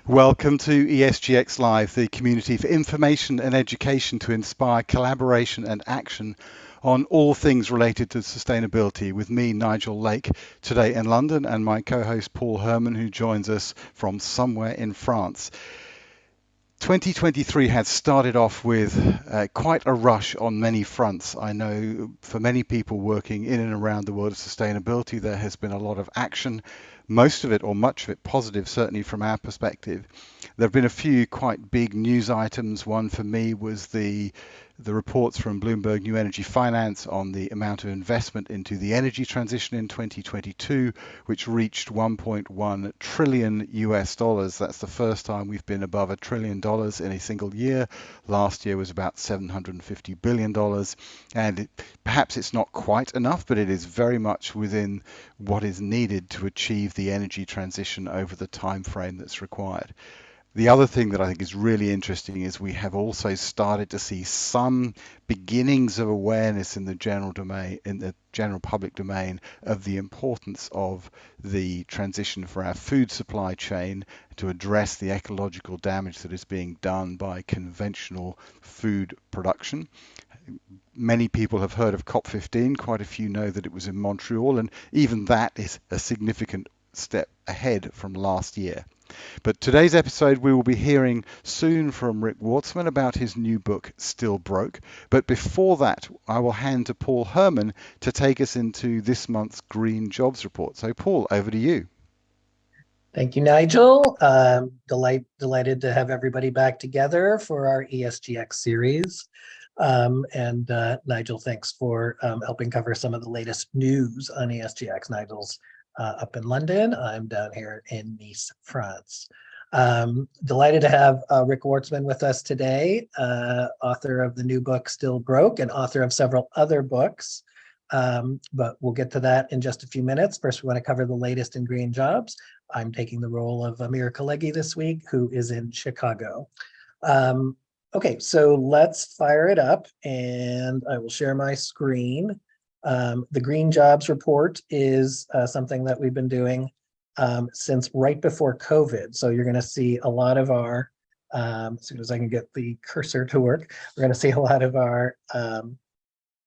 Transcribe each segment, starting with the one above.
Welcome to ESGX Live, the community for information and education to inspire collaboration and action on all things related to sustainability, with me, Nigel Lake, today in London, and my co-host Paul Herman, who joins us from somewhere in France. 2023 has started off with quite a rush on many fronts. I know for many people working in and around the world of sustainability, there has been a lot of action, most of it or much of it positive, certainly from our perspective. There have been a few quite big news items. One for me was the reports from Bloomberg New Energy Finance on the amount of investment into the energy transition in 2022, which reached 1.1 trillion US dollars. That's the first time we've been above $1 trillion in a single year. Last year was about $750 billion. And perhaps it's not quite enough, but it is very much within what is needed to achieve the energy transition over the time frame that's required. The other thing that I think is really interesting is we have also started to see some beginnings of awareness in the general domain, in the general public domain, of the importance of the transition for our food supply chain to address the ecological damage that is being done by conventional food production. Many people have heard of COP15. Quite a few know that it was in Montreal, and even that is a significant step ahead from last year. But today's episode, we will be hearing soon from Rick Wartzman about his new book, Still Broke. But before that, I will hand to Paul Herman to take us into this month's Green Jobs Report. So, Paul, over to you. Thank you, Nigel. Delighted to have everybody back together for our ESGX series. Nigel, thanks for helping cover some of the latest news on ESGX. Nigel's up in London. I'm down here in Nice, France. Delighted to have Rick Wartzman with us today, author of the new book, Still Broke, and author of several other books. But we'll get to that in just a few minutes. First, we want to cover the latest in green jobs. I'm taking the role of Amir Khaleghi this week, who is in Chicago. Okay, so let's fire it up, and I will share my screen. The Green Jobs Report is something that we've been doing since right before COVID. So you're going to see a lot of our, as soon as I can get the cursor to work, we're going to see a lot of our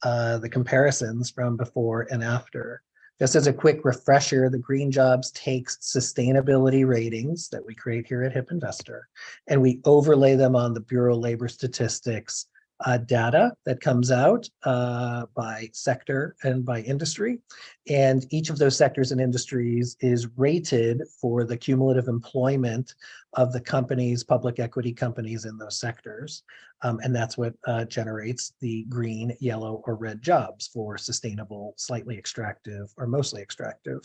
the comparisons from before and after. Just as a quick refresher, the Green Jobs takes sustainability ratings that we create here at HIP Investor, and we overlay them on the Bureau of Labor Statistics data that comes out by sector and by industry. And each of those sectors and industries is rated for the cumulative employment of the companies, public equity companies in those sectors. And that's what generates the green, yellow, or red jobs for sustainable, slightly extractive, or mostly extractive.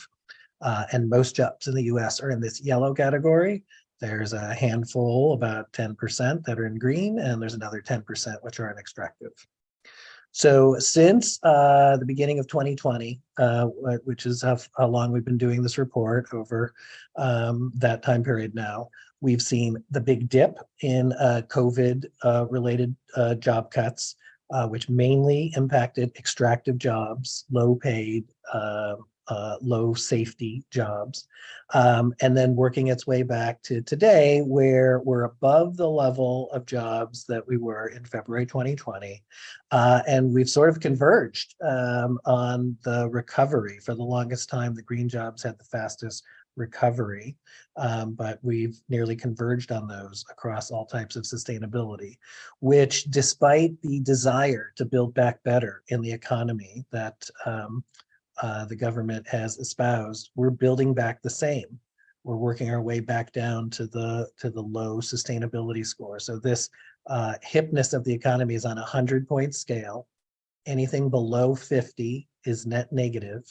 And most jobs in the US are in this yellow category. There's a handful, about 10%, that are in green, and there's another 10% which are in extractive. So since the beginning of 2020, which is how long we've been doing this report, over that time period now, we've seen the big dip in COVID-related job cuts, which mainly impacted extractive jobs, low-paid, low safety jobs, and then working its way back to today, where we're above the level of jobs that we were in February 2020. And we've sort of converged on the recovery. For the longest time, the green jobs had the fastest recovery, but we've nearly converged on those across all types of sustainability, which, despite the desire to build back better in the economy that the government has espoused, we're building back the same. We're working our way back down to the low sustainability score. So this hipness of the economy is on a 100-point scale. Anything below 50 is net negative.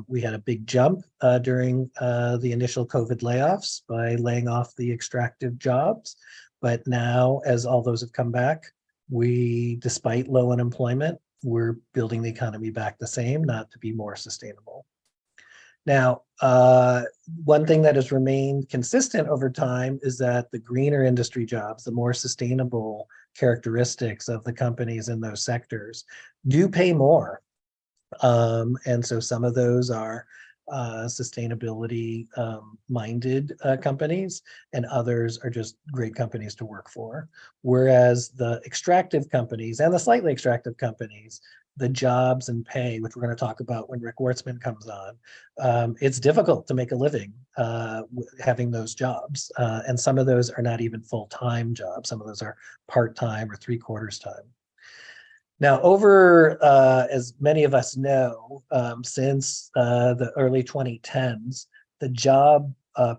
We had a big jump during the initial COVID layoffs by laying off the extractive jobs. But now, as all those have come back, despite low unemployment, we're building the economy back the same, not to be more sustainable. Now, one thing that has remained consistent over time is that the greener industry jobs, the more sustainable characteristics of the companies in those sectors, do pay more. And so some of those are sustainability minded companies, and others are just great companies to work for. Whereas the extractive companies and the slightly extractive companies, the jobs and pay, which we're going to talk about when Rick Wartzman comes on, it's difficult to make a living having those jobs. And some of those are not even full-time jobs. Some of those are part-time or three-quarters time. Now, over, as many of us know, since the early 2010s, the job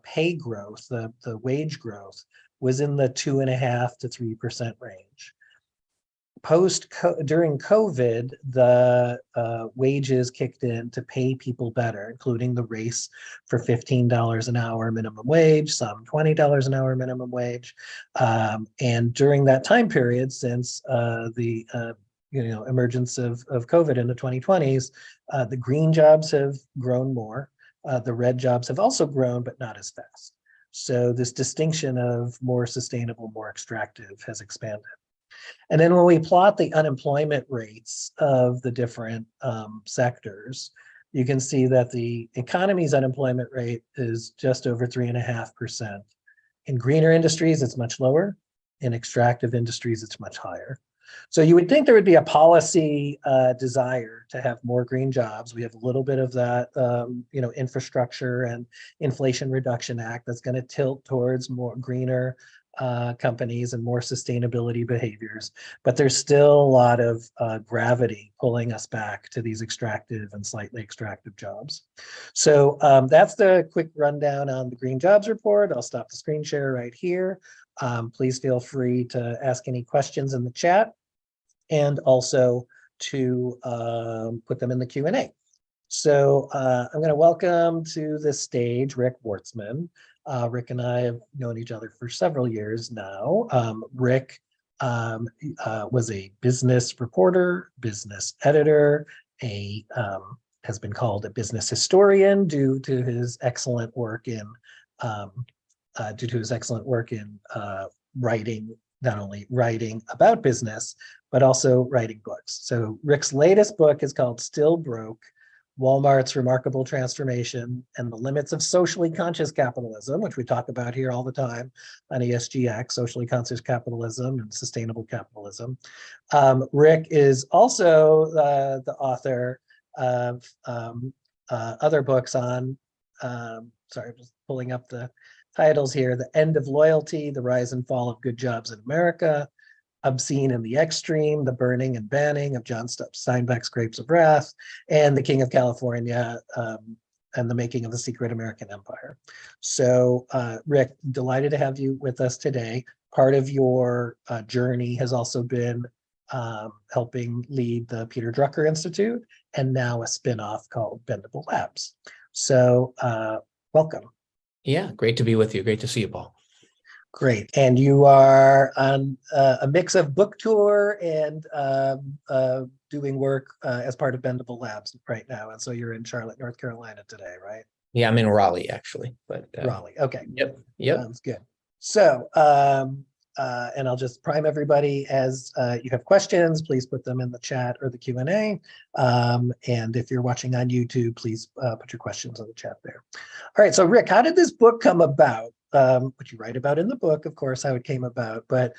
pay growth, the wage growth, was in the 2.5% to 3% range. During COVID, the wages kicked in to pay people better, including the race for $15 an hour minimum wage, some $20 an hour minimum wage. And during that time period, since the emergence of COVID in the 2020s, the green jobs have grown more. The red jobs have also grown, but not as fast. So this distinction of more sustainable, more extractive has expanded. And then when we plot the unemployment rates of the different sectors, you can see that the economy's unemployment rate is just over 3.5%. In greener industries, it's much lower. In extractive industries, it's much higher. So you would think there would be a policy desire to have more green jobs. We have a little bit of that, infrastructure and Inflation Reduction Act that's going to tilt towards more greener companies and more sustainability behaviors. But there's still a lot of gravity pulling us back to these extractive and slightly extractive jobs. So that's the quick rundown on the Green Jobs Report. I'll stop the screen share right here. Please feel free to ask any questions in the chat and also to put them in the Q&A. So I'm going to welcome to the stage Rick Wartzman. Rick and I have known each other for several years now. Rick was a business reporter, business editor, has been called a business historian due to his excellent work in writing, not only writing about business, but also writing books. So Rick's latest book is called Still Broke: Walmart's Remarkable Transformation and the Limits of Socially Conscious Capitalism, which we talk about here all the time on ESGX, socially conscious capitalism and sustainable capitalism. Rick is also the author of other books on, sorry, I'm just pulling up the titles here: The End of Loyalty, The Rise and Fall of Good Jobs in America, Obscene and the Extreme, The Burning and Banning of John Steinbeck's Grapes of Wrath, and The King of California, and the Making of the Secret American Empire. So Rick, delighted to have you with us today. Part of your journey has also been helping lead the Peter Drucker Institute, and now a spin-off called Bendable Labs. So welcome. Yeah, great to be with you. Great to see you, Paul. Great. And you are on a mix of book tour and doing work as part of Bendable Labs right now. And so you're in Charlotte, North Carolina today, right? Yeah, I'm in Raleigh, actually. But Raleigh. Okay. Yep. Sounds good. So, and I'll just prime everybody as you have questions, please put them in the chat or the Q&A. And if you're watching on YouTube, please put your questions in the chat there. All right. So Rick, how did this book come about? What you write about in the book, of course, how it came about, but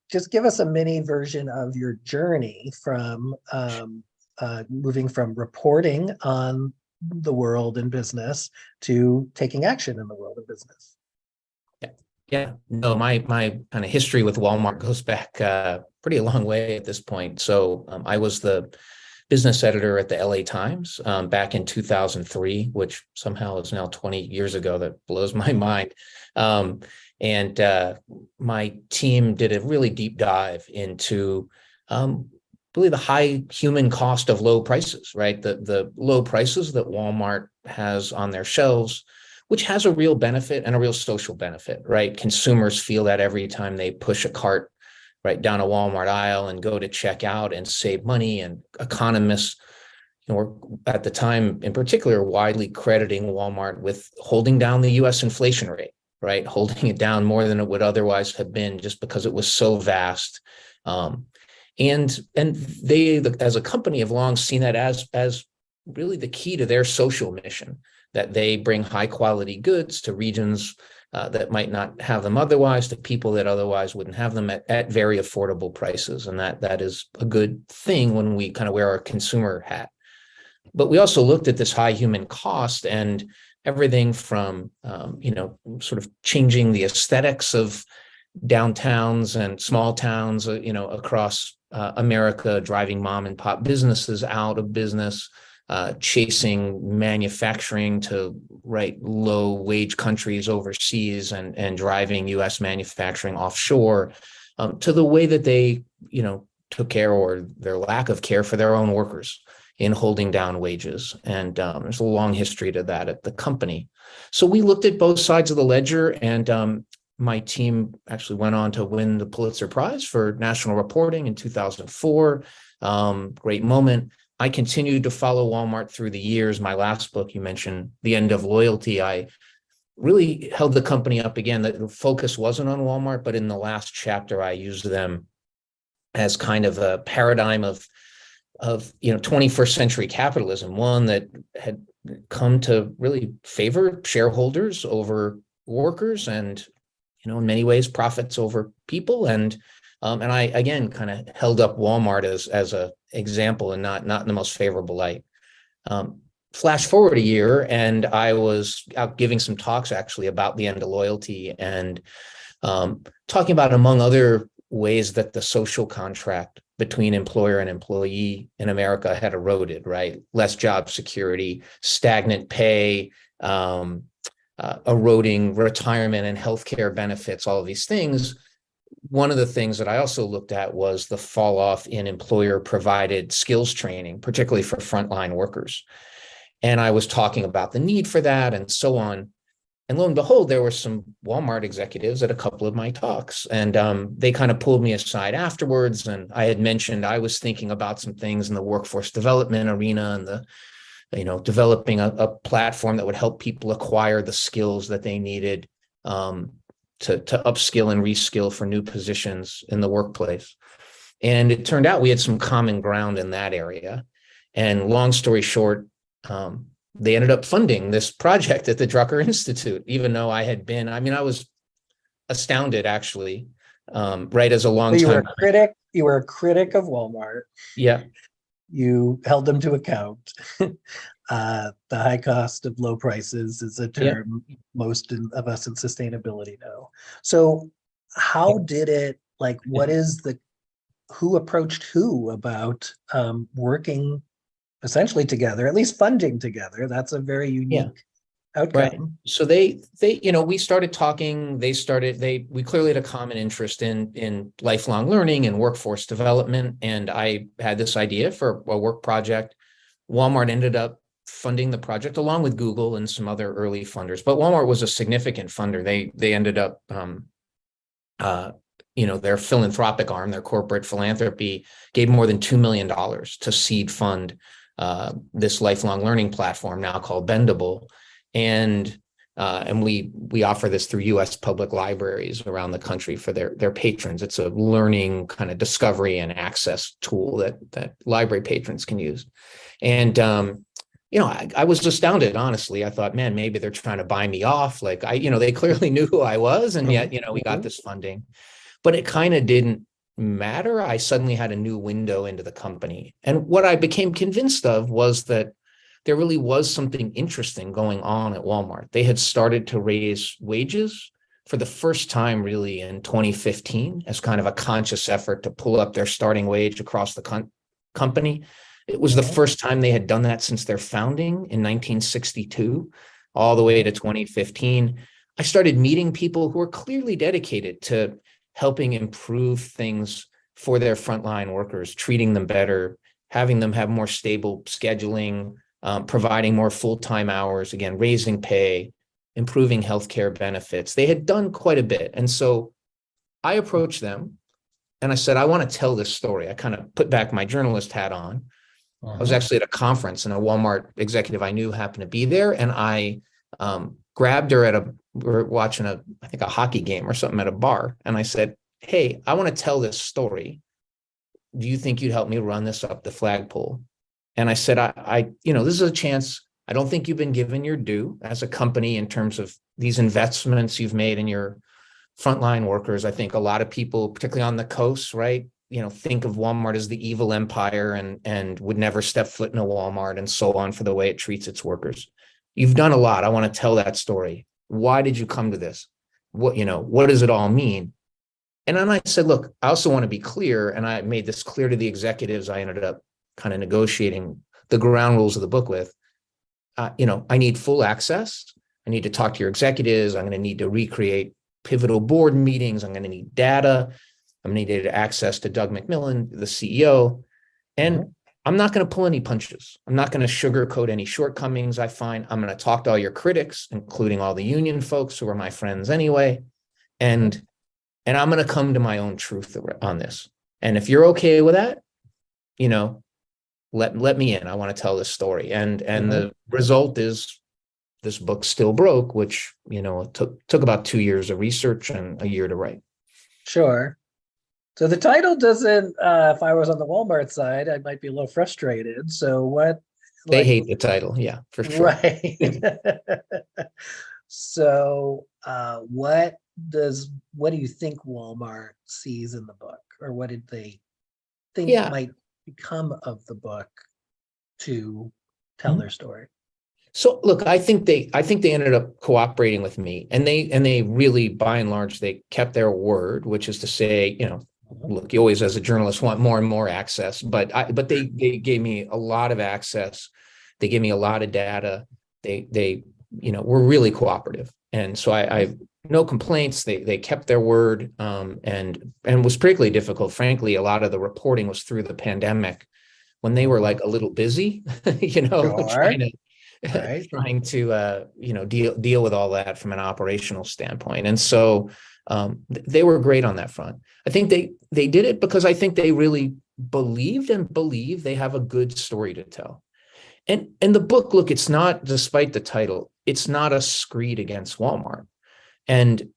just give us a mini version of your journey from moving from reporting on the world in business to taking action in the world of business. Yeah. No, my kind of history with Walmart goes back pretty a long way at this point. So I was the business editor at the LA Times back in 2003, which somehow is now 20 years ago. That blows my mind. And my team did a really deep dive into really the high human cost of low prices, right? The low prices that Walmart has on their shelves, which has a real benefit and a real social benefit, right? Consumers feel that every time they push a cart right down a Walmart aisle and go to check out and save money. And economists, were at the time in particular widely crediting Walmart with holding down the US inflation rate, right? Holding it down more than it would otherwise have been just because it was so vast. And they, as a company, have long seen that as really the key to their social mission, that they bring high quality goods to regions that might not have them otherwise, to people that otherwise wouldn't have them at very affordable prices. And that is a good thing when we kind of wear our consumer hat. But we also looked at this high human cost and everything from, sort of changing the aesthetics of downtowns and small towns, across America, driving mom and pop businesses out of business, chasing manufacturing to low wage countries overseas and driving US manufacturing offshore, to the way that they, took care, or their lack of care, for their own workers in holding down wages. And there's a long history to that at the company. So we looked at both sides of the ledger, and my team actually went on to win the Pulitzer Prize for national reporting in 2004. Great moment. I continued to follow Walmart through the years. My last book, you mentioned The End of Loyalty, I really held the company up again. The focus wasn't on Walmart, but in the last chapter, I used them as kind of a paradigm of 21st century capitalism, one that had come to really favor shareholders over workers, and in many ways profits over people. And I again kind of held up Walmart as a example, and not in the most favorable light. Flash forward a year, and I was out giving some talks actually about the end of loyalty, and talking about, among other ways, that the social contract between employer and employee in America had eroded, right? Less job security, stagnant pay, eroding retirement and healthcare benefits, all of these things. One of the things that I also looked at was the fall off in employer provided skills training, particularly for frontline workers. And I was talking about the need for that and so on. And lo and behold, there were some Walmart executives at a couple of my talks, and they kind of pulled me aside afterwards. And I had mentioned I was thinking about some things in the workforce development arena, and developing a platform that would help people acquire the skills that they needed to upskill and reskill for new positions in the workplace. And it turned out we had some common ground in that area. And long story short, they ended up funding this project at the Drucker Institute, even though I was astounded, actually, right, as a long time. You were a critic of Walmart. Yeah. You held them to account. The high cost of low prices is a term most of us in sustainability know. So how did it, who approached who about working essentially together, at least funding together? That's a very unique outcome. Right. So we started talking, we clearly had a common interest in lifelong learning and workforce development. And I had this idea for a work project. Walmart ended up funding the project along with Google and some other early funders, but Walmart was a significant funder. They ended up, their philanthropic arm, their corporate philanthropy, gave more than $2 million to seed fund this lifelong learning platform, now called Bendable. And we offer this through U.S. public libraries around the country for their patrons. It's a learning kind of discovery and access tool that library patrons can use. And I was astounded, honestly. I thought, man, maybe they're trying to buy me off. They clearly knew who I was, and yet we got this funding. But it kind of didn't matter. I suddenly had a new window into the company. And what I became convinced of was that there really was something interesting going on at Walmart. They had started to raise wages for the first time really in 2015 as kind of a conscious effort to pull up their starting wage across the company. It was the first time they had done that since their founding in 1962, all the way to 2015. I started meeting people who were clearly dedicated to helping improve things for their frontline workers, treating them better, having them have more stable scheduling, providing more full-time hours, again, raising pay, improving healthcare benefits. They had done quite a bit. And so I approached them and I said, I want to tell this story. I kind of put back my journalist hat on. I was actually at a conference and a Walmart executive I knew happened to be there. And I grabbed her we were watching a hockey game or something at a bar. And I said, hey, I want to tell this story. Do you think you'd help me run this up the flagpole? And I said, this is a chance. I don't think you've been given your due as a company in terms of these investments you've made in your frontline workers. I think a lot of people, particularly on the coast, right, think of Walmart as the evil empire and would never step foot in a Walmart and so on for the way it treats its workers. You've done a lot. I want to tell that story. Why did you come to this? What does it all mean? And then I said, look, I also want to be clear. And I made this clear to the executives I ended up kind of negotiating the ground rules of the book with. I need full access. I need to talk to your executives. I'm going to need to recreate pivotal board meetings. I'm going to need data. I'm going to need access to Doug McMillan, the CEO. And I'm not going to pull any punches. I'm not going to sugarcoat any shortcomings I find. I'm going to talk to all your critics, including all the union folks who are my friends anyway. And I'm going to come to my own truth on this. And if you're okay with that, let me in. I want to tell this story. And the result is this book still broke, which, it took about 2 years of research and a year to write. Sure. So the title doesn't, if I was on the Walmart side, I might be a little frustrated. So what? They hate the title. Yeah, for sure. Right. So what do you think Walmart sees in the book? Or what did they think might become of the book to tell their story? So look, I think they ended up cooperating with me, and they really, by and large, they kept their word, which is to say, look, you always, as a journalist, want more and more access, but they gave me a lot of access. They gave me a lot of data. They were really cooperative, and so I no complaints. They kept their word, and was particularly difficult. Frankly, a lot of the reporting was through the pandemic, when they were like a little busy, Sure. trying to deal with all that from an operational standpoint. And so they were great on that front. I think they did it because I think they really believe they have a good story to tell. And the book, look, it's not, despite the title, it's not a screed against Walmart. And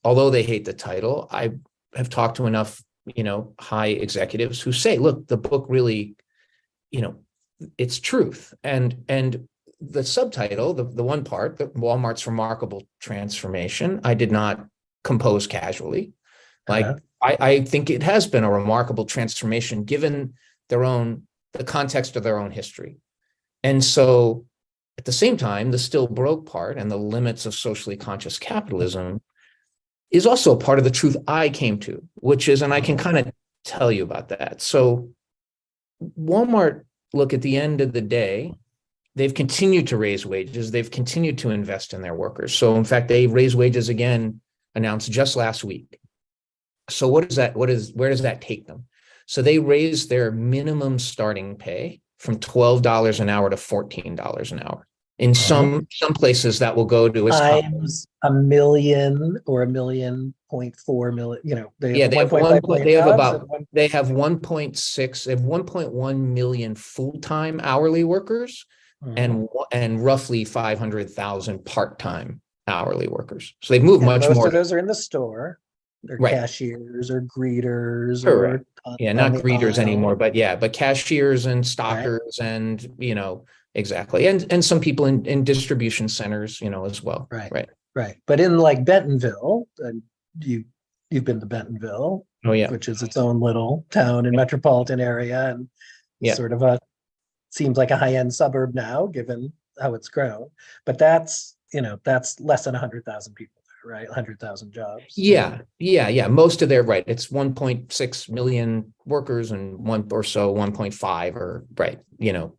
although they hate the title, I have talked to enough high executives who say, look, the book really, it's truth. And the subtitle, the one part, Walmart's Remarkable Transformation, I did not compose casually. I think it has been a remarkable transformation given the context of their own history. And so at the same time, the still broke part and the limits of socially conscious capitalism is also a part of the truth I came to, which is, and I can kind of tell you about that. So Walmart, look, at the end of the day, they've continued to raise wages. They've continued to invest in their workers. So in fact, they raised wages again, announced just last week. So where does that take them? So they raised their minimum starting pay from $12 an hour to $14 an hour. In some places that will go to times a million or a million 0.4 million, they have 1.1 million full-time hourly workers and roughly 500,000 part-time hourly workers. So they've moved much more. Most of those are in the store. They're cashiers or greeters. Correct. Not greeters anymore, but cashiers and stockers and, exactly. And some people in distribution centers, as well. Right. But in like Bentonville, you've been to Bentonville, which is its own little town and metropolitan area, and sort of seems like a high-end suburb now, given how it's grown. But that's less than 100,000 people there, right? 100,000 jobs. Yeah. Most of their, it's 1.6 million workers and 1.5 or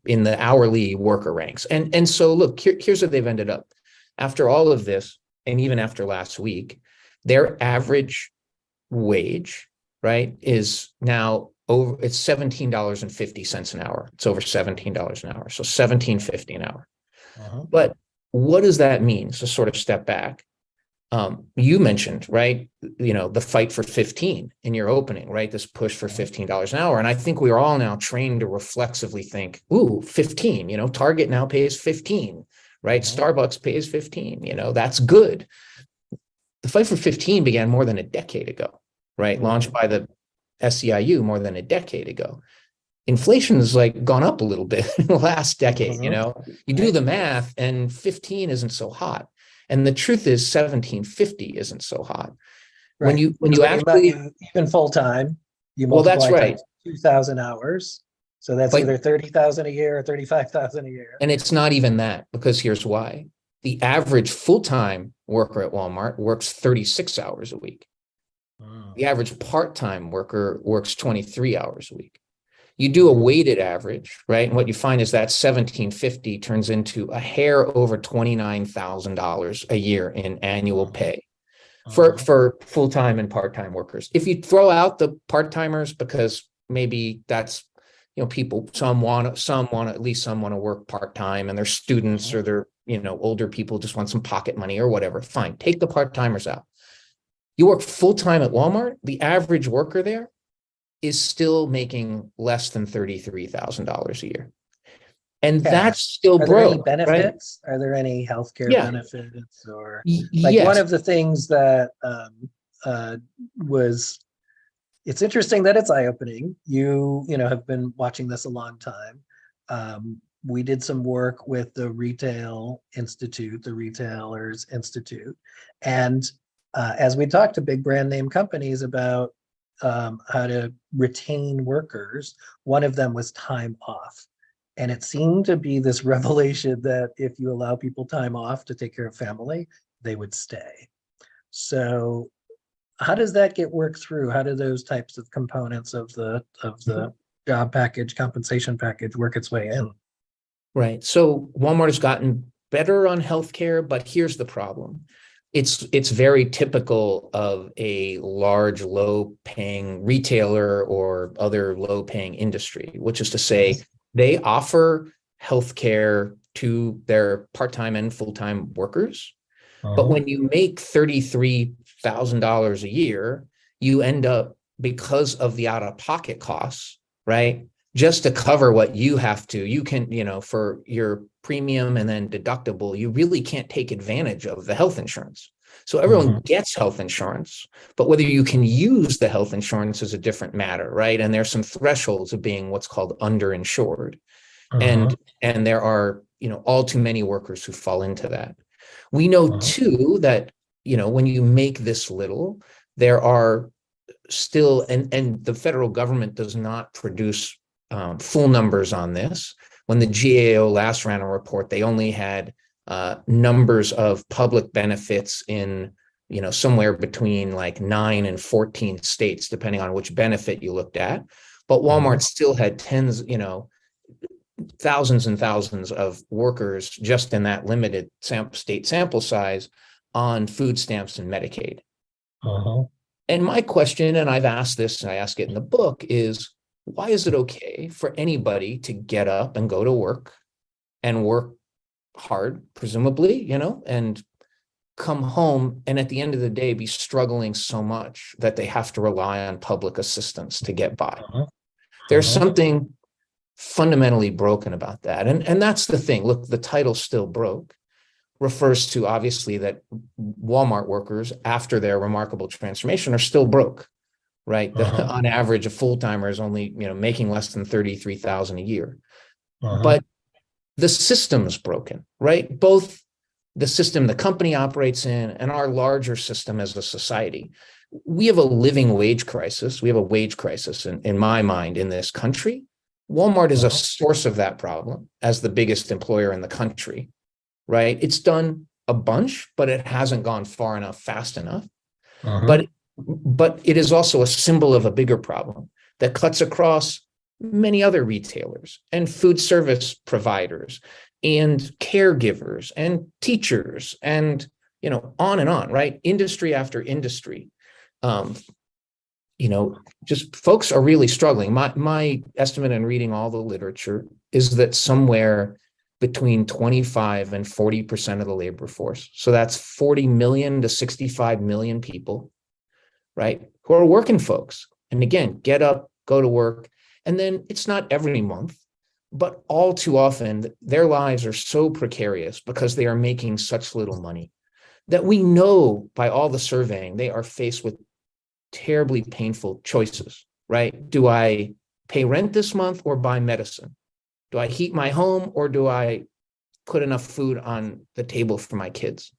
in the hourly worker ranks. And so look, here's where they've ended up. After all of this, and even after last week, their average wage, is now over, it's $17.50 an hour. It's over $17 an hour. So $17.50 an hour. But what does that mean? So sort of step back. You mentioned, the fight for 15 in your opening, this push for $15 an hour. And I think we are all now trained to reflexively think, ooh, 15, Target now pays 15, Starbucks pays 15, that's good. The fight for 15 began more than a decade ago, launched by the SEIU more than a decade ago. inflation has like gone up a little bit in the last decade. You Mhm. know, you do the math, and 15 isn't so hot. And the truth is 1750 isn't so hot. When Right. you actually, Even full time, you well, that's multiply right. times 2,000 hours. So that's But either 30,000 a year or 35,000 a year. and it's not even that, because here's why. The average full-time worker at Walmart works 36 hours a week. The average part-time worker works 23 hours a week. You do a weighted average, right? And what you find is that 1750 turns into a hair over $29,000 a year in annual pay for full-time and part-time workers. If you throw out the part-timers, because maybe that's, people, some want to work part-time, and they're students, or they're, older people just want some pocket money or whatever. Fine, take the part-timers out. You work full-time at Walmart, the average worker there is still making less than $33,000 a year. And Yeah. that's still Are there any broke, right? benefits? Are there any healthcare Yeah. benefits, or like Yes. one of the things that was, it's interesting that it's eye-opening. You have been watching this a long time. We did some work with the Retailers Institute, and as we talked to big brand name companies about how to retain workers, one of them was time off. And it seemed to be this revelation that if you allow people time off to take care of family, they would stay. So how does that get worked through? How do those types of components of the job package, compensation package work its way in? Right. So Walmart has gotten better on healthcare, but here's the problem. It's very typical of a large, low-paying retailer or other low-paying industry, which is to say, they offer healthcare to their part-time and full-time workers. But when you make $33,000 a year, you end up, because of the out-of-pocket costs, right? Just to cover what you have to, you can, for your premium and then deductible, you really can't take advantage of the health insurance. So everyone gets health insurance, but whether you can use the health insurance is a different matter, right? And there's some thresholds of being what's called underinsured. And there are, all too many workers who fall into that. We know too that, when you make this little, there are still, and the federal government does not produce full numbers on this. When the GAO last ran a report, they only had numbers of public benefits in, somewhere between like 9 and 14 states, depending on which benefit you looked at. But Walmart still had thousands and thousands of workers just in that limited state sample size on food stamps and Medicaid. And my question, and I've asked this, and I ask it in the book, is why is it okay for anybody to get up and go to work and work hard, presumably, and come home and at the end of the day be struggling so much that they have to rely on public assistance to get by? There's something fundamentally broken about that. And that's the thing. Look, the title Still Broke refers to, obviously, that Walmart workers, after their remarkable transformation, are still broke, right? On average, a full-timer is only, making less than $33,000 a year. But the system's broken, right? Both the system the company operates in and our larger system as a society. We have a living wage crisis. We have a wage crisis, in my mind, in this country. Walmart is a source of that problem as the biggest employer in the country, right? It's done a bunch, but it hasn't gone far enough, fast enough. But it is also a symbol of a bigger problem that cuts across many other retailers and food service providers and caregivers and teachers and, on and on, right? Industry after industry. Just folks are really struggling. My estimate in reading all the literature is that somewhere between 25 and 40% of the labor force, so that's 40 million to 65 million people, right, who are working folks. And again, get up, go to work. And then it's not every month, but all too often, their lives are so precarious because they are making such little money that we know by all the surveying, they are faced with terribly painful choices, right? Do I pay rent this month or buy medicine? Do I heat my home or do I put enough food on the table for my kids?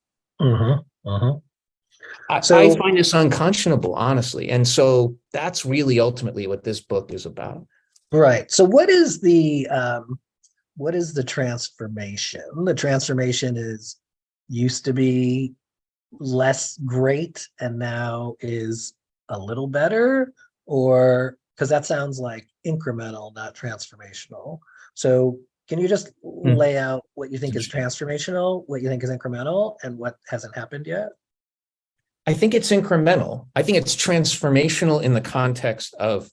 I find this unconscionable, honestly. And so that's really ultimately what this book is about. Right. So what is the transformation? The transformation used to be less great and now is a little better, or because that sounds like incremental, not transformational. So can you just lay out what you think is transformational, what you think is incremental, and what hasn't happened yet? I think it's incremental. I think it's transformational in the context of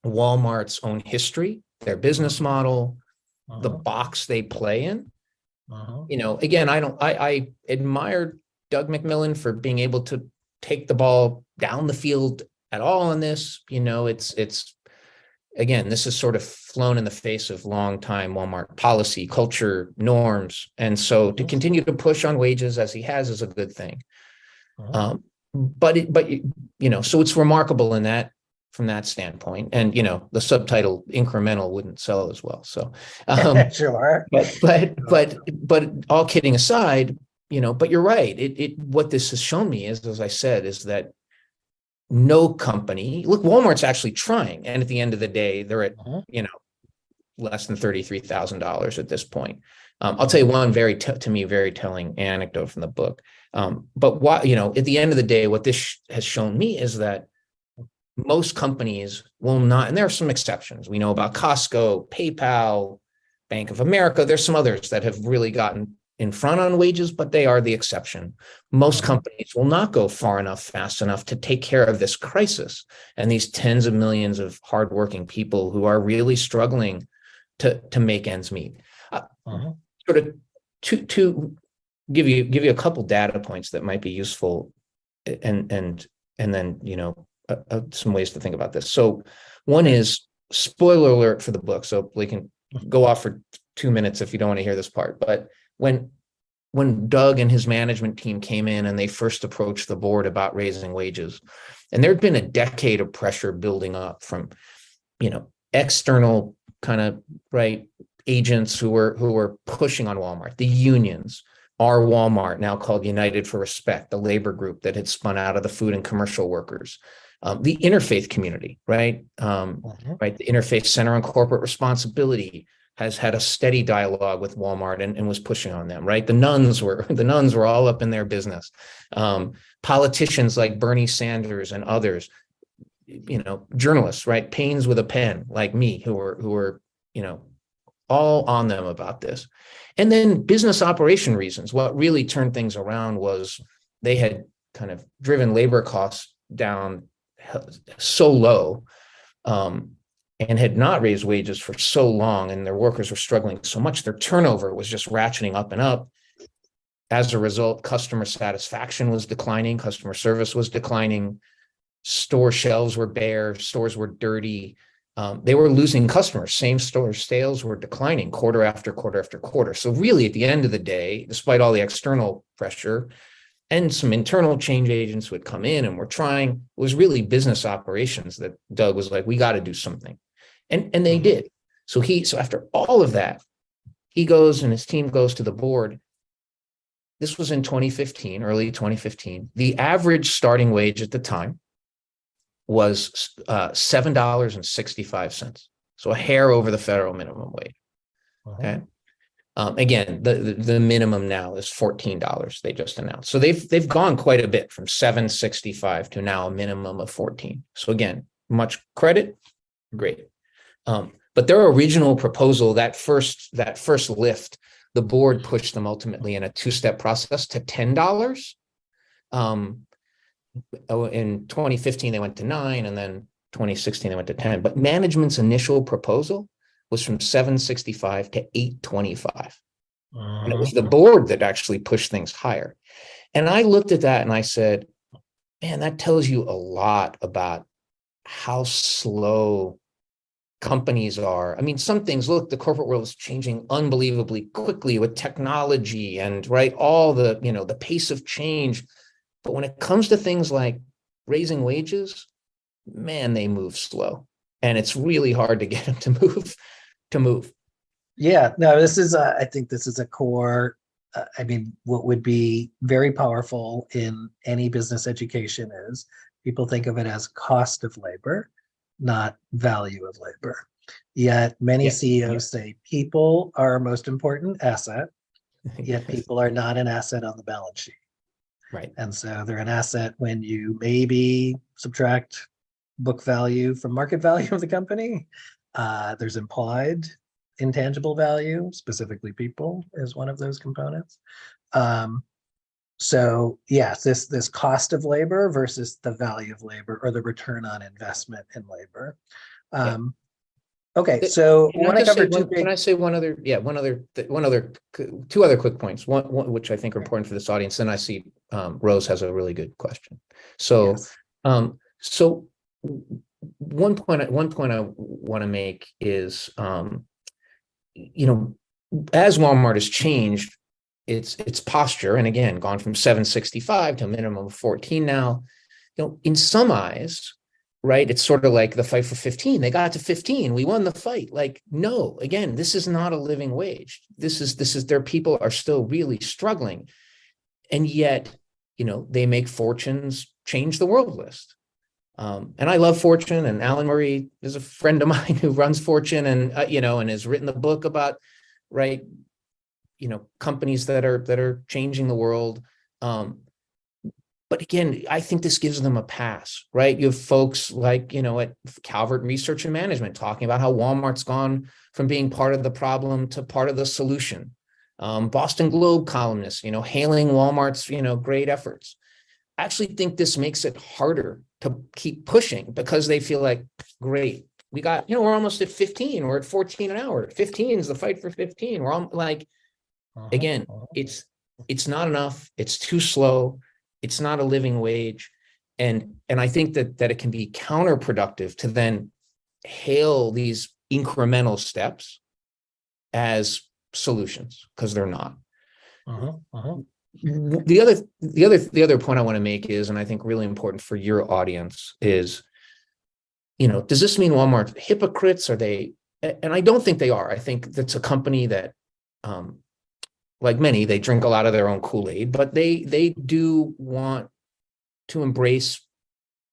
Walmart's own history, their business model, the box they play in. You know, again, I admired Doug McMillon for being able to take the ball down the field at all on this. You know, it's again, this is sort of flown in the face of long-time Walmart policy, culture, norms. And so to continue to push on wages as he has is a good thing. But you know, so it's remarkable in that, from that standpoint. And, you know, the subtitle incremental wouldn't sell as well. So, sure. But all kidding aside, you know, but you're right. What this has shown me is, as I said, is that no company, look, Walmart's actually trying. And at the end of the day, they're at, you know, less than $33,000 at this point. I'll tell you one to me, very telling anecdote from the book. But what, you know, at the end of the day, what this has shown me is that most companies will not, and there are some exceptions. We know about Costco, PayPal, Bank of America. There's some others that have really gotten in front on wages, but they are the exception. Most companies will not go far enough, fast enough to take care of this crisis and these tens of millions of hardworking people who are really struggling to make ends meet. Sort of to give you a couple data points that might be useful, and then, you know, some ways to think about this. So one is, spoiler alert for the book, so we can go off for 2 minutes if you don't want to hear this part. But when Doug and his management team came in and they first approached the board about raising wages, and there'd been a decade of pressure building up from, you know, external kind of agents who were pushing on Walmart, the unions, our Walmart, now called United for Respect, the labor group that had spun out of the food and commercial workers, the interfaith community, right? The Interfaith Center on Corporate Responsibility has had a steady dialogue with Walmart and was pushing on them, right? The nuns were all up in their business. Politicians like Bernie Sanders and others, you know, journalists, right? Pains with a pen like me, who were, you know, all on them about this. And then business operation reasons. What really turned things around was they had kind of driven labor costs down so low, and had not raised wages for so long, and their workers were struggling so much, their turnover was just ratcheting up and up. As a result, customer satisfaction was declining, customer service was declining, store shelves were bare, stores were dirty. They were losing customers. Same store sales were declining quarter after quarter after quarter. So really, at the end of the day, despite all the external pressure and some internal change agents who had come in and were trying, it was really business operations that Doug was like, we got to do something. And they did. So after all of that, he goes and his team goes to the board. This was in 2015, early 2015. The average starting wage at the time was $7.65. So a hair over the federal minimum wage. Okay. Again, the minimum now is $14. They just announced. So they've gone quite a bit from $7.65 to now a minimum of $14. So again, much credit, great. But their original proposal, that first lift, the board pushed them ultimately in a two-step process to $10. In 2015, they went to 9, and then 2016, they went to 10. But management's initial proposal was from $7.65 to $8.25. And it was the board that actually pushed things higher. And I looked at that and I said, man, that tells you a lot about how slow companies are. I mean, some things, look, the corporate world is changing unbelievably quickly with technology and all the, you know, the pace of change. But when it comes to things like raising wages, man, they move slow. and it's really hard to get them to move. Yeah, no, this is, I think this is a core, I mean, what would be very powerful in any business education is people think of it as cost of labor, not value of labor. Yet many Yeah, CEOs say people are our most important asset, yet people are not an asset on the balance sheet. Right. And so they're an asset when you maybe subtract book value from market value of the company. There's implied intangible value, specifically people is one of those components. So yes, this cost of labor versus the value of labor or the return on investment in labor. Okay, so Can want to cover two can I say one other, two other quick points, one which I think are important for this audience. Then I see Rose has a really good question. So, yes. So one point I want to make is, you know, as Walmart has changed its posture, and again, gone from 765 to a minimum of 14 now, you know, in some eyes, right, it's sort of like the fight for 15. They got to 15. We won the fight. Like, no, again, this is not a living wage. This is their people are still really struggling. And yet, you know, they make Fortune's Change the World list. And I love Fortune, and Alan Murray is a friend of mine who runs Fortune, and you know, and has written the book about, right, you know, companies that are changing the world. But again, I think this gives them a pass, right? You have folks like, you know, at Calvert Research and Management talking about how Walmart's gone from being part of the problem to part of the solution. Boston Globe columnists, you know, hailing Walmart's, you know, great efforts. I actually think this makes it harder to keep pushing because they feel like, great, we got, you know, we're almost at 15, we're at 14 an hour. 15 is the fight for 15. We're all like, again, it's not enough. It's too slow. It's not a living wage. And I think that it can be counterproductive to then hail these incremental steps as solutions, because they're not. The other point I want to make is, and I think really important for your audience is, you know, does this mean Walmart's hypocrites? Are they? And I don't think they are. I think that's a company that, like many, they drink a lot of their own Kool-Aid, but they do want to embrace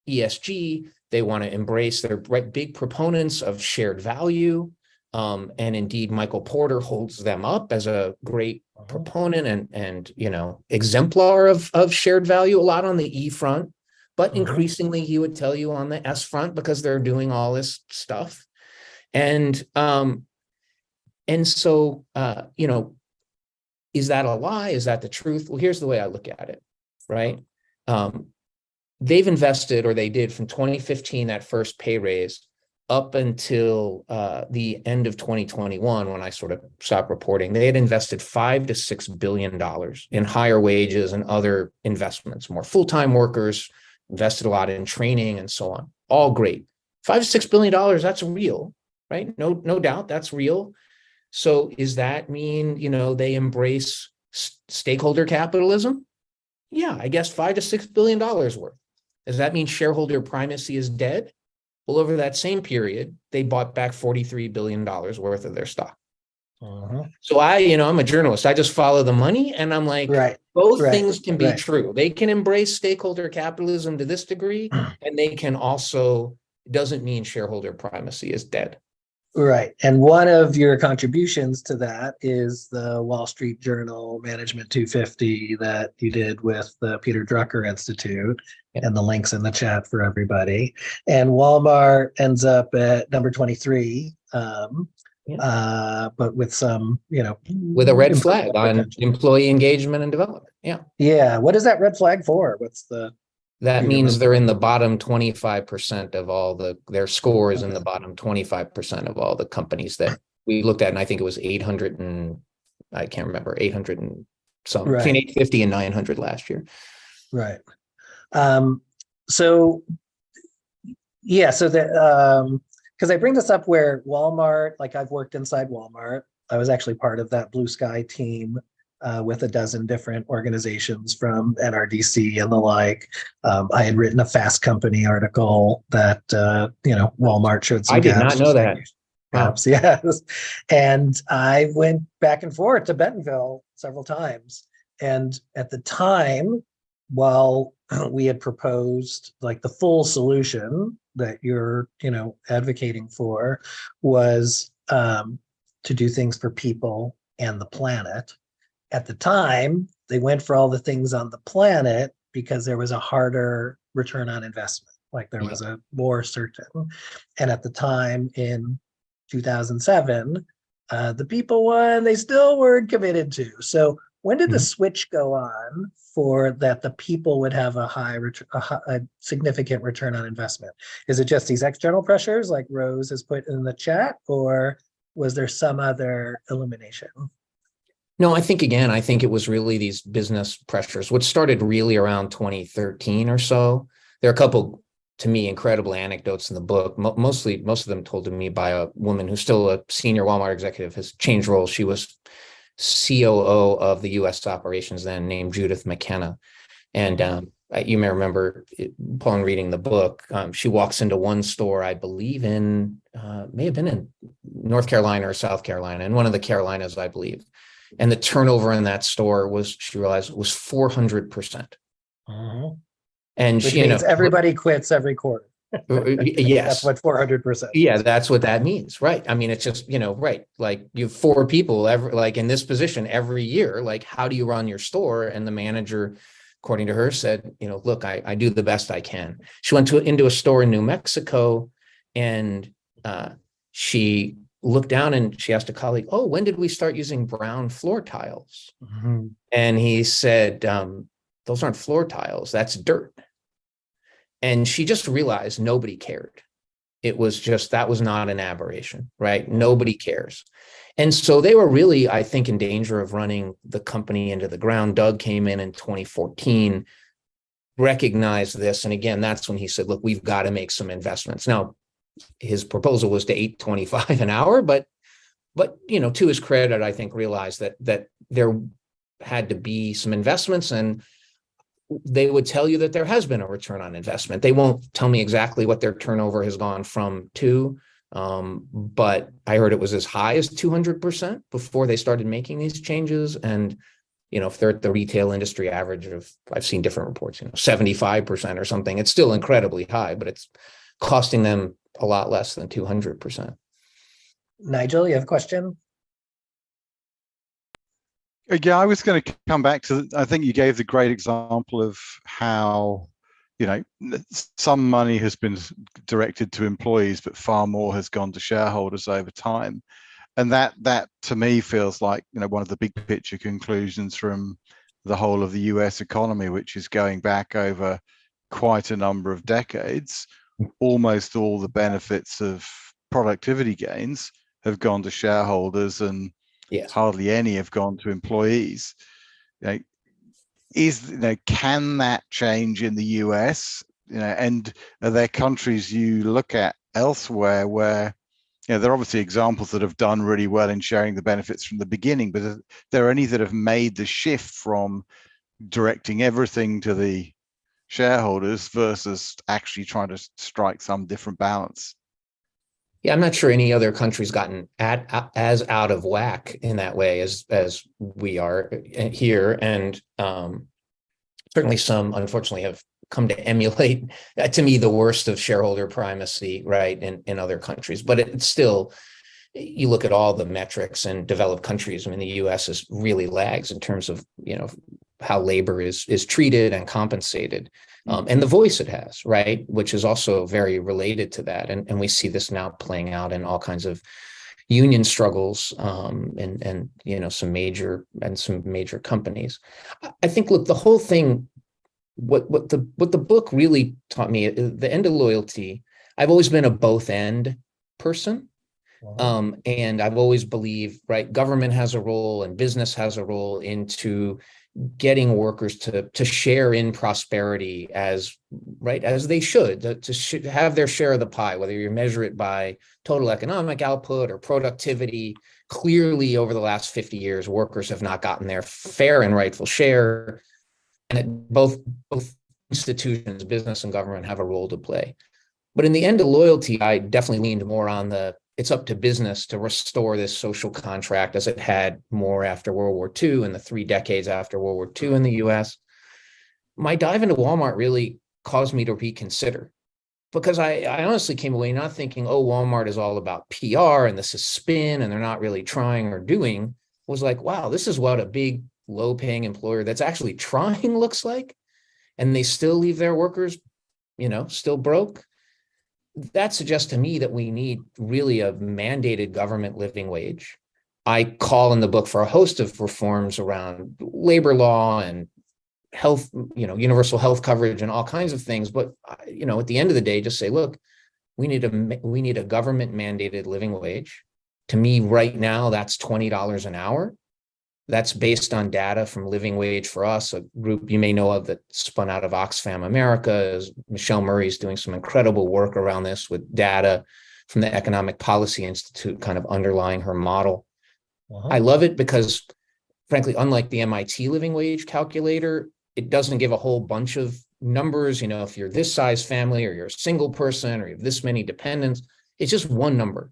ESG. They want to embrace, they're big proponents of shared value. And indeed, Michael Porter holds them up as a great proponent and you know, exemplar of shared value, a lot on the E front, but increasingly he would tell you on the S front, because they're doing all this stuff. And so, you know, is that a lie? Is that the truth? Well, here's the way I look at it, right? They've invested, or they did, from 2015, that first pay raise, up until the end of 2021, when I sort of stopped reporting. They had invested $5 to $6 billion in higher wages and other investments, more full-time workers, invested a lot in training and so on. All great. $5 to $6 billion, that's real, right? No doubt, that's real. So does that mean, you know, they embrace stakeholder capitalism? Yeah, I guess $5 to $6 billion worth. Does that mean shareholder primacy is dead? Well, over that same period, they bought back $43 billion worth of their stock. So I'm a journalist. I just follow the money, and I'm like, both things can be true. They can embrace stakeholder capitalism to this degree, and they can also, doesn't mean shareholder primacy is dead. Right. And one of your contributions to that is the Wall Street Journal Management 250 that you did with the Peter Drucker Institute, and the links in the chat for everybody. And Walmart ends up at number 23, but with some, you know, with a red flag on employee engagement and development. Yeah. Yeah. What is that red flag for? That means they're in the bottom 25% of all their scores in the bottom 25% of all the companies that we looked at. And I think it was 800 and I can't remember, 800 and some, between 850 and 900 last year. Right. So that, because I bring this up where Walmart, like I've worked inside Walmart. I was actually part of that Blue Sky team with a dozen different organizations from NRDC and the like. I had written a Fast Company article that, Walmart showed some I did gaps. not know that. Wow. Gaps, yes. And I went back and forth to Bentonville several times. And at the time, while we had proposed like the full solution that you're, advocating for was to do things for people and the planet. At the time, they went for all the things on the planet because there was a harder return on investment, like there was a more certain. And at the time in 2007, the people one, they still weren't committed to. So when did the switch go on for that the people would have a significant return on investment? Is it just these external pressures like Rose has put in the chat, or was there some other elimination? No, I think it was really these business pressures, which started really around 2013 or so. There are a couple, to me, incredible anecdotes in the book. Most of them told to me by a woman who's still a senior Walmart executive, has changed roles. She was COO of the U.S. operations then, named Judith McKenna. And you may remember, upon reading the book, she walks into one store, I believe may have been in North Carolina or South Carolina, in one of the Carolinas, I believe. And the turnover in that store she realized, was 400%. Uh-huh. And which means everybody quits every quarter. Yes. That's what 400%. Yeah, that's what that means. Right. I mean, it's just, right. Like you have 4 people in this position every year. Like, how do you run your store? And the manager, according to her, said, look, I do the best I can. She went into a store in New Mexico, and she looked down and she asked a colleague, "Oh, when did we start using brown floor tiles?" Mm-hmm. And he said, "Those aren't floor tiles, that's dirt." And she just realized nobody cared. It was just, that was not an aberration, right? Nobody cares. And so they were really, I think, in danger of running the company into the ground. Doug came in 2014, recognized this. And again, that's when he said, look, we've got to make some investments. Now, his proposal was to $8.25 an hour, but to his credit, I think realized that there had to be some investments, and they would tell you that there has been a return on investment. They won't tell me exactly what their turnover has gone from to, but I heard it was as high as 200% before they started making these changes. And if they're at the retail industry average of, I've seen different reports, 75% or something, it's still incredibly high, but it's costing them a lot less than 200%. Nigel, you have a question? Yeah, I was going to come back to, I think you gave the great example of how, some money has been directed to employees, but far more has gone to shareholders over time. And that to me feels like, one of the big picture conclusions from the whole of the US economy, which is going back over quite a number of decades. Almost all the benefits of productivity gains have gone to shareholders, and yes, hardly any have gone to employees. Can that change in the US? And are there countries you look at elsewhere where, there are obviously examples that have done really well in sharing the benefits from the beginning, but are there any that have made the shift from directing everything to the shareholders versus actually trying to strike some different balance? Yeah, I'm not sure any other country's gotten as out of whack in that way as we are here, and certainly some, unfortunately, have come to emulate, to me, the worst of shareholder primacy, right, in other countries. But it's still, you look at all the metrics in developed countries. I mean, the U.S. is really lags in terms of how labor is treated and compensated. And the voice it has, right, which is also very related to that. And we see this now playing out in all kinds of union struggles, and some major companies. I think, look, the whole thing, what the book really taught me, the end of loyalty. I've always been a both end person. Wow. And I've always believed, right, government has a role and business has a role into getting workers to share in prosperity as they should, to have their share of the pie, whether you measure it by total economic output or productivity. clearly over the last 50 years, workers have not gotten their fair and rightful share. And both institutions, business and government, have a role to play. But in the end of loyalty, I definitely leaned more on it's up to business to restore this social contract as it had more after World War II and the 3 decades after World War II in the US. My dive into Walmart really caused me to reconsider, because I honestly came away not thinking, oh, Walmart is all about PR and this is spin and they're not really trying or doing. Was like, wow, this is what a big low-paying employer that's actually trying looks like. And they still leave their workers, still broke. That suggests to me that we need really a mandated government living wage. I call in the book for a host of reforms around labor law and health, universal health coverage and all kinds of things. But, at the end of the day, just say, look, we need a government mandated living wage. To me, right now, that's $20 an hour. That's based on data from Living Wage for Us, a group you may know of that spun out of Oxfam America. Michelle Murray's doing some incredible work around this with data from the Economic Policy Institute kind of underlying her model. I love it because, frankly, unlike the MIT Living Wage calculator, it doesn't give a whole bunch of numbers. If you're this size family or you're a single person or you have this many dependents, it's just one number.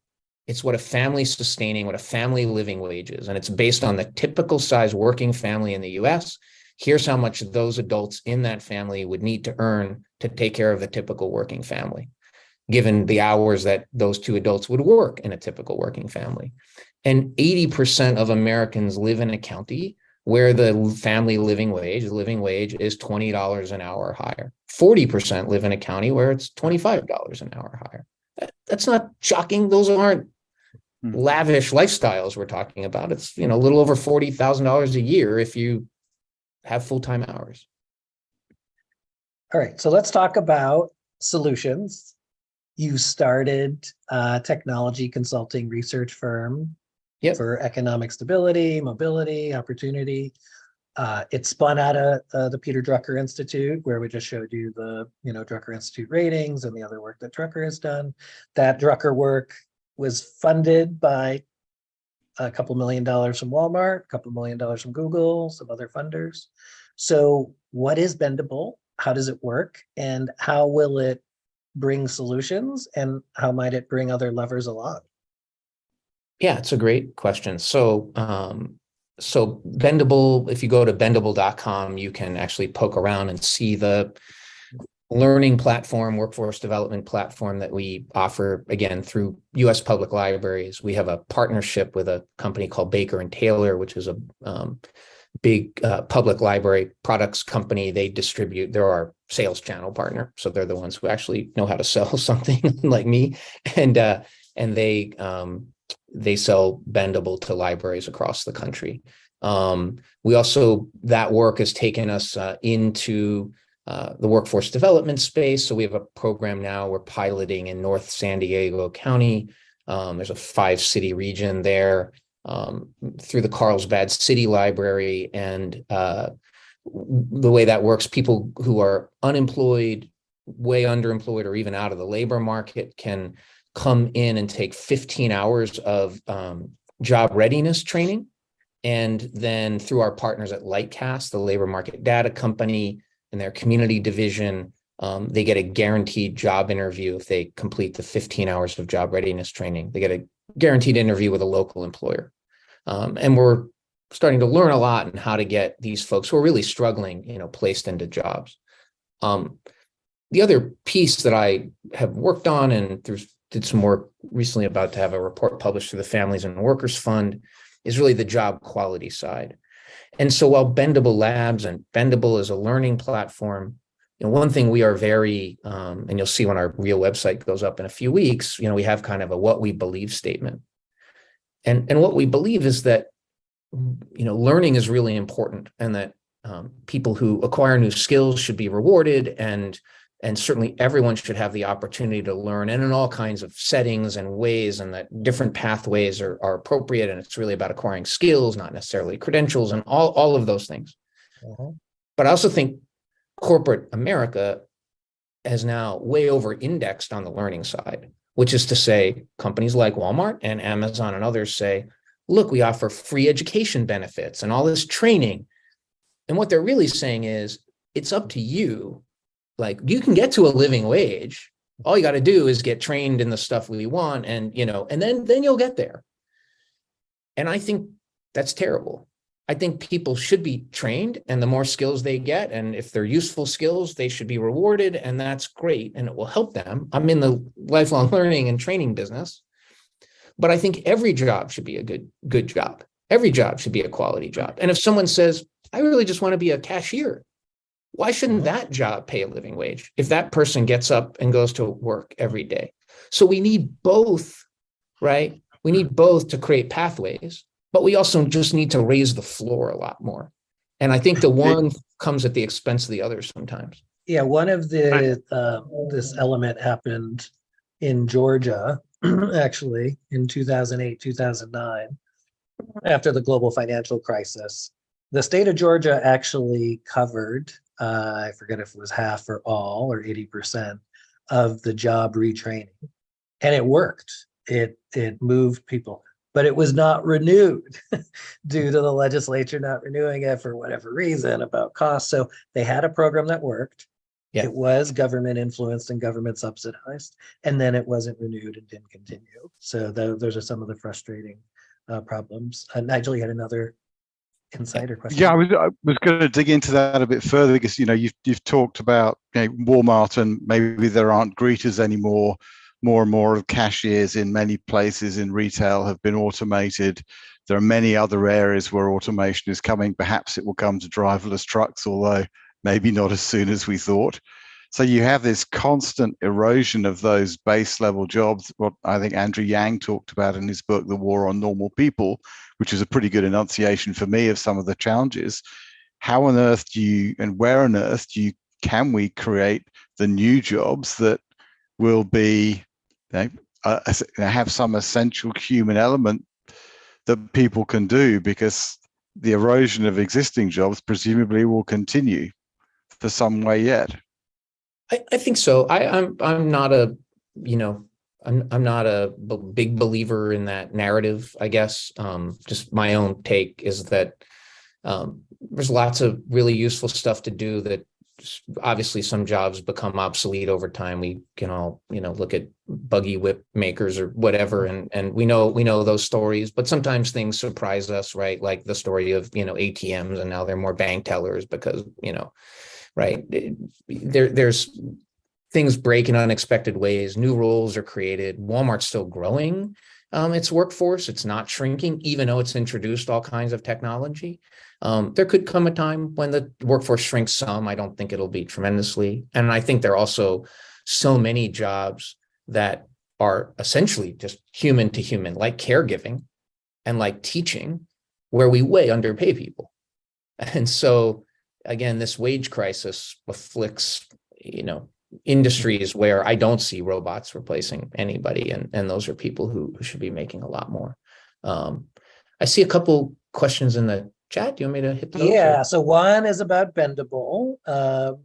It's what a family sustaining, what a family living wage is. And it's based on the typical size working family in the US. Here's how much those adults in that family would need to earn to take care of the typical working family, given the hours that those two adults would work in a typical working family. And 80% of Americans live in a county where the family living wage is $20 an hour or higher. 40% live in a county where it's $25 an hour or higher. That's not shocking. Those aren't lavish lifestyles we're talking about. It's, a little over $40,000 a year if you have full-time hours. All right, so let's talk about solutions. You started a technology consulting research firm for economic stability, mobility, opportunity. It spun out of the Peter Drucker Institute, where we just showed you the Drucker Institute ratings and the other work that Drucker has done. That Drucker work was funded by a couple $1 million from Walmart, a couple $1 million from Google, some other funders. So what is Bendable? How does it work? And how will it bring solutions? And how might it bring other levers along? Yeah, it's a great question. So Bendable, if you go to bendable.com, you can actually poke around and see the learning platform, workforce development platform that we offer, again, through U.S. public libraries. We have a partnership with a company called Baker and Taylor, which is a big public library products company. They're our sales channel partner. So they're the ones who actually know how to sell something like me. And they sell Bendable to libraries across the country. That work has taken us into the workforce development space. So we have a program now we're piloting in North San Diego County. There's a 5-city region there through the Carlsbad City Library. And the way that works, people who are unemployed, way underemployed, or even out of the labor market can come in and take 15 hours of job readiness training. And then through our partners at Lightcast, the labor market data company, and their community division, they get a guaranteed job interview if they complete the 15 hours of job readiness training. They get a guaranteed interview with a local employer. And we're starting to learn a lot on how to get these folks who are really struggling, placed into jobs. The other piece that I have worked on and did some work recently about to have a report published through the Families and Workers Fund is really the job quality side. And so while Bendable Labs and Bendable is a learning platform, one thing we are very, and you'll see when our real website goes up in a few weeks, we have kind of a what we believe statement. And what we believe is that, learning is really important, and that people who acquire new skills should be rewarded, and certainly everyone should have the opportunity to learn, and in all kinds of settings and ways, and that different pathways are appropriate. And it's really about acquiring skills, not necessarily credentials, and all of those things. But I also think corporate America has now way over indexed on the learning side, which is to say companies like Walmart and Amazon and others say, look, we offer free education benefits and all this training. And what they're really saying is, it's up to you. Like, you can get to a living wage. All you got to do is get trained in the stuff we want, and and then you'll get there. And I think that's terrible. I think people should be trained, and the more skills they get, and if they're useful skills, they should be rewarded, and that's great, and it will help them. I'm in the lifelong learning and training business, but I think every job should be a good job. Every job should be a quality job. And if someone says, I really just want to be a cashier, why shouldn't that job pay a living wage if that person gets up and goes to work every day? So we need both, right? We need both to create pathways, but we also just need to raise the floor a lot more. And I think the one comes at the expense of the other sometimes. Yeah, one of this element happened in Georgia, actually, in 2008, 2009, after the global financial crisis. The state of Georgia actually covered, I forget if it was half or all or 80% of the job retraining. And it worked. It moved people, but it was not renewed due to the legislature not renewing it for whatever reason about cost. So they had a program that worked. Yeah. It was government influenced and government subsidized, and then it wasn't renewed and didn't continue. So those are some of the frustrating problems. Nigel, you had another insider question. Yeah, I was going to dig into that a bit further, because you've talked about Walmart, and maybe there aren't greeters anymore. More and more of cashiers in many places in retail have been automated. There are many other areas where automation is coming. Perhaps it will come to driverless trucks, although maybe not as soon as we thought. So you have this constant erosion of those base level jobs, what I think Andrew Yang talked about in his book, The War on Normal People, which is a pretty good enunciation for me of some of the challenges. How on earth and where on earth can we create the new jobs that will be, have some essential human element that people can do, because the erosion of existing jobs presumably will continue for some way yet. I think so. I'm not a I'm not a big believer in that narrative, I guess. Just my own take is that there's lots of really useful stuff to do that obviously some jobs become obsolete over time. We can all, look at buggy whip makers or whatever, and we know those stories, but sometimes things surprise us, right? Like the story of, ATMs, and now they're more bank tellers because, right. There's things break in unexpected ways. New roles are created. Walmart's still growing its workforce. It's not shrinking, even though it's introduced all kinds of technology. There could come a time when the workforce shrinks some. I don't think it'll be tremendously. And I think there are also so many jobs that are essentially just human to human, like caregiving and like teaching, where we way underpay people. And so, again, this wage crisis afflicts, industries where I don't see robots replacing anybody. And those are people who should be making a lot more. I see a couple questions in the chat. Do you want me to hit those? Yeah, so one is about Bendable,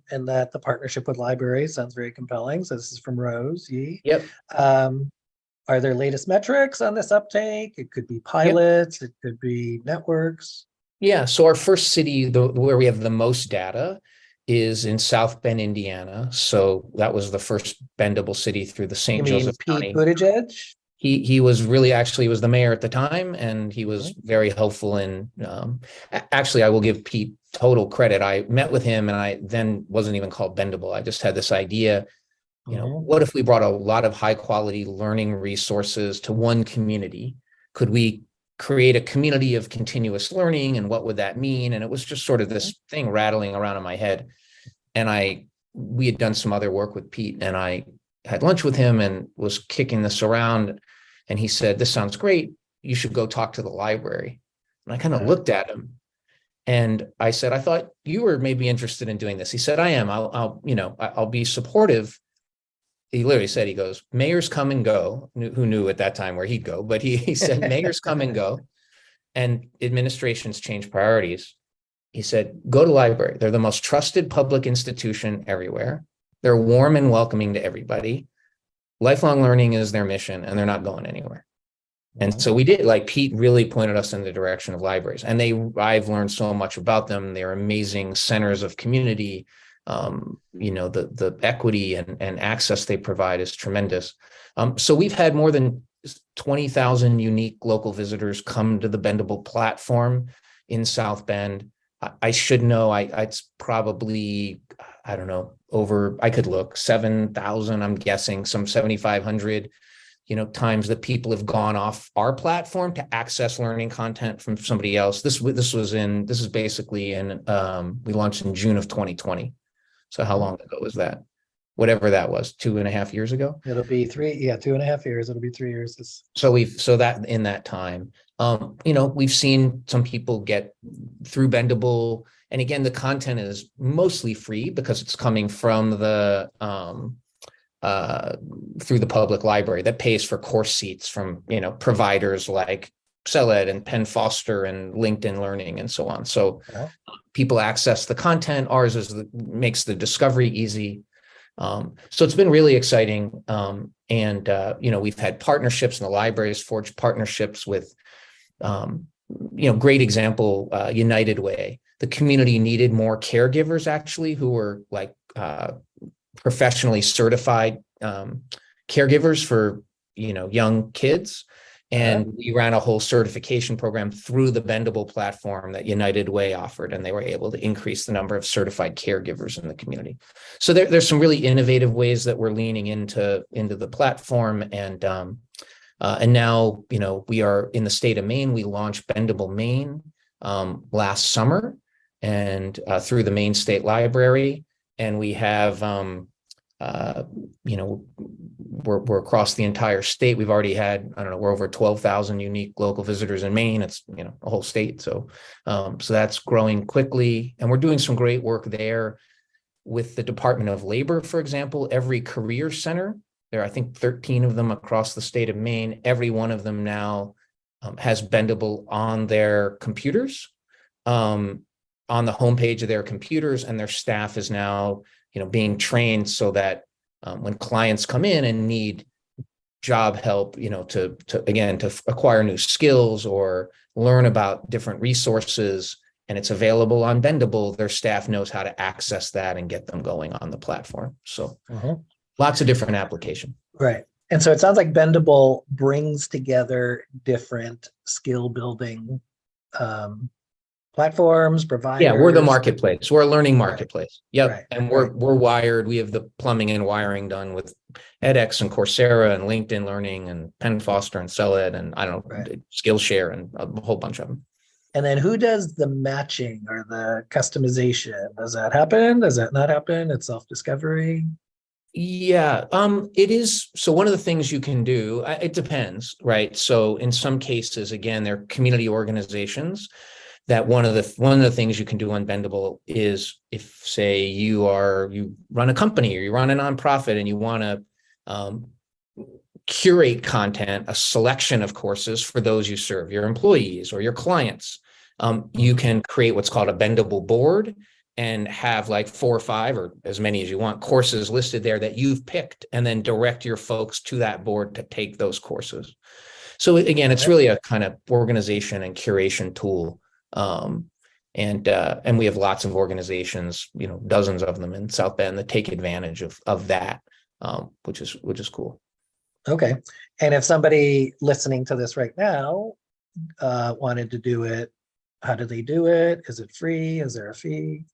and that the partnership with libraries sounds very compelling. So this is from Rose Yee. Yep. Are there latest metrics on this uptake? It could be pilots, It could be networks. Yeah, so our first city where we have the most data is in South Bend, Indiana. So that was the first Bendable city through the St. Joseph County. Pete Buttigieg? He was really, actually was the mayor at the time, and he was very helpful in, actually, I will give Pete total credit. I met with him, and I then wasn't even called Bendable. I just had this idea, what if we brought a lot of high quality learning resources to one community? Could we create a community of continuous learning, and what would that mean? And it was just sort of this thing rattling around in my head. And we had done some other work with Pete, and I had lunch with him and was kicking this around. And he said, "This sounds great. You should go talk to the library." And I kind of looked at him, and I said, "I thought you were maybe interested in doing this." He said, "I am. I'll be supportive." He literally said, he goes, "Mayors come and go." Who knew at that time where he'd go? But he said, "Mayors come and go, and administrations change priorities." He said, "Go to library. They're the most trusted public institution everywhere. They're warm and welcoming to everybody. Lifelong learning is their mission, and they're not going anywhere." And so we did, like Pete really pointed us in the direction of libraries, and I've learned so much about them. They're amazing centers of community. The equity and access they provide is tremendous. So we've had more than 20,000 unique local visitors come to the Bendable platform in South Bend. I should know, it's probably, I don't know, I could look, 7,000, I'm guessing, some 7,500 times that people have gone off our platform to access learning content from somebody else. This is basically we launched in June of 2020. So how long ago was that? Whatever that was, 2.5 years ago. It'll be 2.5 years. It'll be 3 years. So that in that time, we've seen some people get through Bendable, and again, the content is mostly free because it's coming from through the public library that pays for course seats from providers like CELED and Penn Foster and LinkedIn Learning and so on. So people access the content. Ours makes the discovery easy. So it's been really exciting. We've had partnerships, and the libraries forged partnerships with, great example, United Way. The community needed more caregivers, actually, who were like professionally certified caregivers for, young kids. And we ran a whole certification program through the Bendable platform that United Way offered, and they were able to increase the number of certified caregivers in the community. So there's some really innovative ways that we're leaning into the platform, and now we are in the state of Maine. We launched Bendable Maine last summer, and through the Maine State Library, and we have we're across the entire state. We've already had, we're over 12,000 unique local visitors in Maine. It's, a whole state. So that's growing quickly. And we're doing some great work there with the Department of Labor, for example. Every career center, there are, I think, 13 of them across the state of Maine. Every one of them now has Bendable on their computers, on the homepage of their computers, and their staff is now being trained so that when clients come in and need job help, to acquire new skills or learn about different resources, and it's available on Bendable, their staff knows how to access that and get them going on the platform. So lots of different application. Right. And so it sounds like Bendable brings together different skill building platforms, providers. Yeah, we're the marketplace. We're a learning marketplace. Yep. Right. And we're wired. We have the plumbing and wiring done with edX and Coursera and LinkedIn Learning and Penn Foster and CELED and Skillshare and a whole bunch of them. And then who does the matching or the customization? Does that happen? Does that not happen? It's self-discovery? Yeah, it is. So one of the things you can do, it depends, right? So in some cases, again, they're community organizations. That one of the things you can do on Bendable is, if, say, you run a company or you run a nonprofit and you want to curate content, a selection of courses for those you serve, your employees or your clients, you can create what's called a Bendable board and have like 4 or 5 or as many as you want courses listed there that you've picked, and then direct your folks to that board to take those courses. So again, it's really a kind of organization and curation tool. And we have lots of organizations, dozens of them in South Bend that take advantage of that, which is cool. Okay. And if somebody listening to this right now wanted to do it, how do they do it? Is it free? Is there a fee?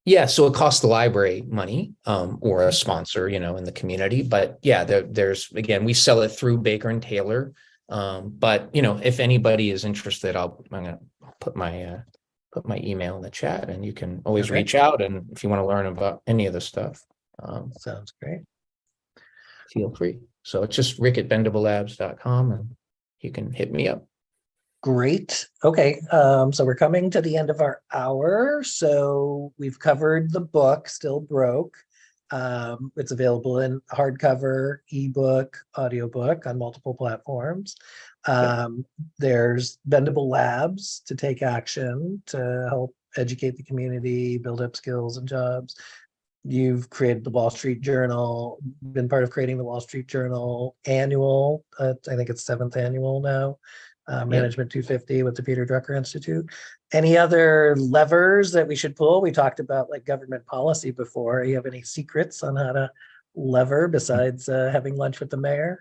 Yeah, so it costs the library money, or a sponsor, in the community. But yeah, there's, again, we sell it through Baker and Taylor. But if anybody is interested, I'm gonna put my email in the chat, and you can always reach out. And if you want to learn about any of this stuff, sounds great. Feel free. So it's just rick@bendablelabs.com, and you can hit me up. Great. Okay. So we're coming to the end of our hour. So we've covered the book, Still Broke. It's available in hardcover, ebook, audiobook on multiple platforms. There's Bendable Labs to take action to help educate the community, build up skills and jobs. You've created the Wall Street Journal, been part of creating the Wall Street Journal annual, I think it's 7th annual now, Management 250 with the Peter Drucker Institute. Any other levers that we should pull? We talked about like government policy before. You have any secrets on how to lever besides having lunch with the mayor?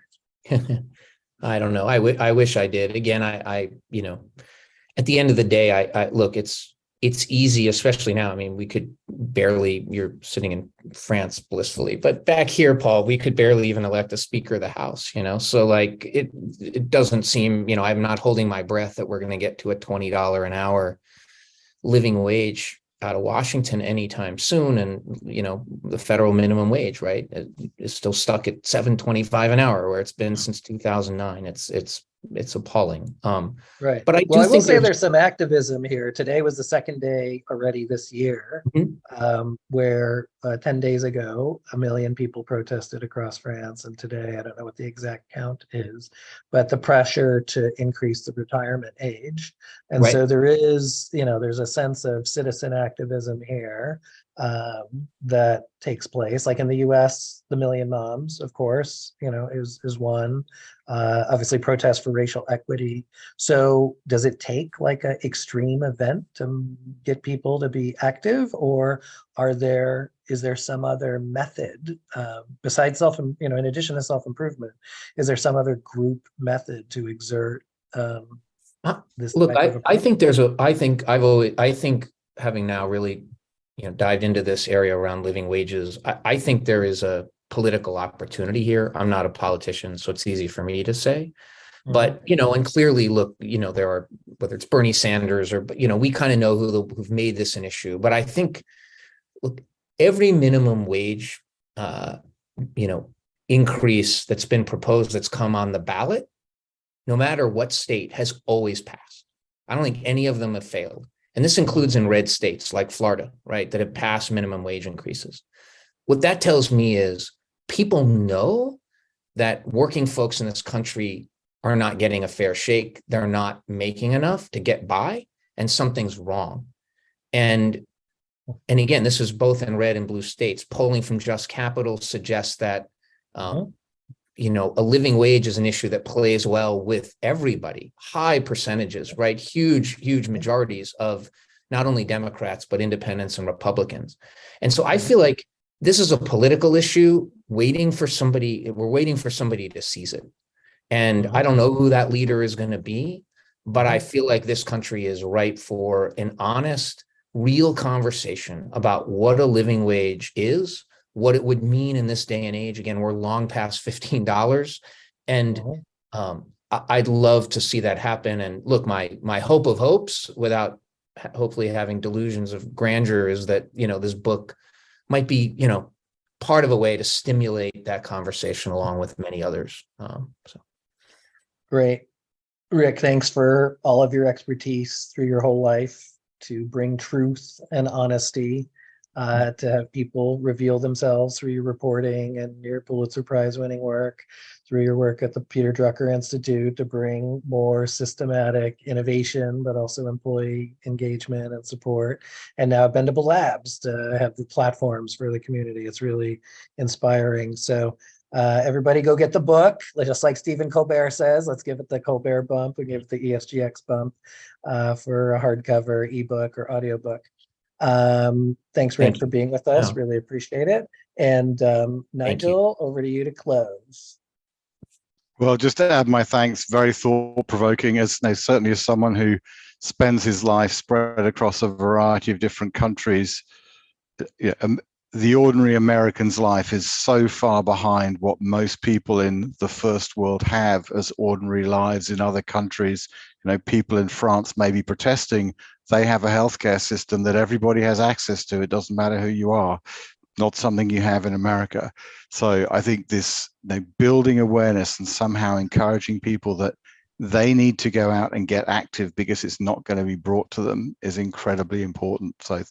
I don't know. I wish I did. Again, I at the end of the day, I look, it's easy, especially now. I mean, we could barely, you're sitting in France blissfully, but back here, Paul, we could barely even elect a Speaker of the House, So like, it doesn't seem, I'm not holding my breath that we're going to get to a $20 an hour living wage out of Washington anytime soon. And, the federal minimum wage, right, is still stuck at $7.25 an hour, where it's been since 2009. It's appalling. Right. But I will say there's some activism here. Today was the second day already this year, where 10 days ago, 1 million people protested across France. And today, I don't know what the exact count is, but the pressure to increase the retirement age. And so there is, there's a sense of citizen activism here that takes place. Like in the US, the Million Moms, of course, is one. Obviously protests for racial equity. So does it take like an extreme event to get people to be active, or is there some other method besides in addition to self-improvement, is there some other group method to exert this? Look, I think having now really dived into this area around living wages, I think there is a political opportunity here. I'm not a politician, so it's easy for me to say. But, and clearly, look, there are, whether it's Bernie Sanders or, we kind of know who've made this an issue. But I think, look, every minimum wage, increase that's been proposed, that's come on the ballot, no matter what state, has always passed. I don't think any of them have failed. And this includes in red states like Florida, right, that have passed minimum wage increases. What that tells me is people know that working folks in this country are not getting a fair shake. They're not making enough to get by, and something's wrong. And again, this is both in red and blue states. Polling from Just Capital suggests that, a living wage is an issue that plays well with everybody. High percentages, right? Huge majorities of not only Democrats, but independents and Republicans. And so I feel like this is a political issue we're waiting for somebody to seize it. And I don't know who that leader is going to be, but I feel like this country is ripe for an honest, real conversation about what a living wage is, what it would mean in this day and age. Again, we're long past $15. And I'd love to see that happen. And look, my hope of hopes, without hopefully having delusions of grandeur, is that, this book might be, part of a way to stimulate that conversation along with many others. Great. Rick, thanks for all of your expertise through your whole life to bring truth and honesty, to have people reveal themselves through your reporting and your Pulitzer Prize winning work, through your work at the Peter Drucker Institute to bring more systematic innovation, but also employee engagement and support. And now Bendable Labs to have the platforms for the community. It's really inspiring. So everybody go get the book. Just like Stephen Colbert says, let's give it the Colbert bump and give it the ESGX bump for a hardcover, ebook, or audiobook. Thanks, Rick, for being with us. Really appreciate it. And Nigel, over to you to close. Well, just to add my thanks, very thought-provoking, certainly as someone who spends his life spread across a variety of different countries. The ordinary American's life is so far behind what most people in the first world have as ordinary lives in other countries. People in France may be protesting. They have a healthcare system that everybody has access to. It doesn't matter who you are. Not something you have in America. So I think this building awareness and somehow encouraging people that they need to go out and get active because it's not going to be brought to them is incredibly important. So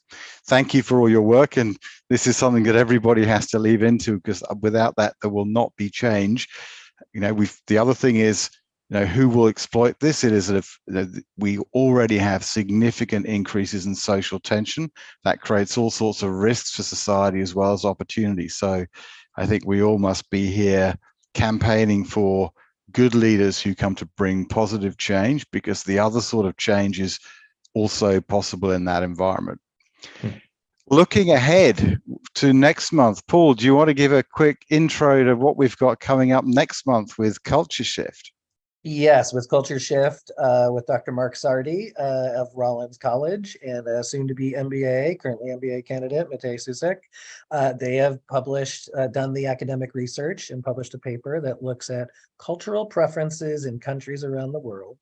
thank you for all your work. And this is something that everybody has to leave into, because without that, there will not be change. The other thing is, who will exploit this? It is that we already have significant increases in social tension that creates all sorts of risks for society as well as opportunities. So I think we all must be here campaigning for good leaders who come to bring positive change, because the other sort of change is also possible in that environment. Looking ahead to next month, Paul, do you want to give a quick intro to what we've got coming up next month with Culture Shift? Yes, with Culture Shift, with Dr. Mark Sardi of Rollins College, and soon to be MBA, currently MBA candidate, Matej Susek. They have published, done the academic research and published a paper that looks at cultural preferences in countries around the world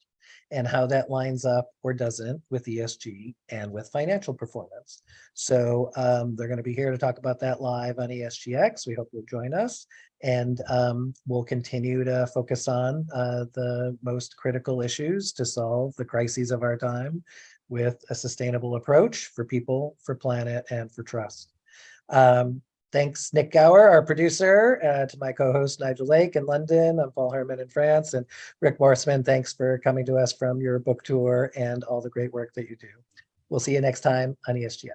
and how that lines up or doesn't with ESG and with financial performance. So they're going to be here to talk about that live on ESGX. We hope you'll join us. And we'll continue to focus on the most critical issues to solve the crises of our time with a sustainable approach for people, for planet, and for trust. Thanks, Nick Gower, our producer, to my co-host Nigel Lake in London. I'm Paul Herman in France, and Rick Wartzman, thanks for coming to us from your book tour and all the great work that you do. We'll see you next time on ESGX.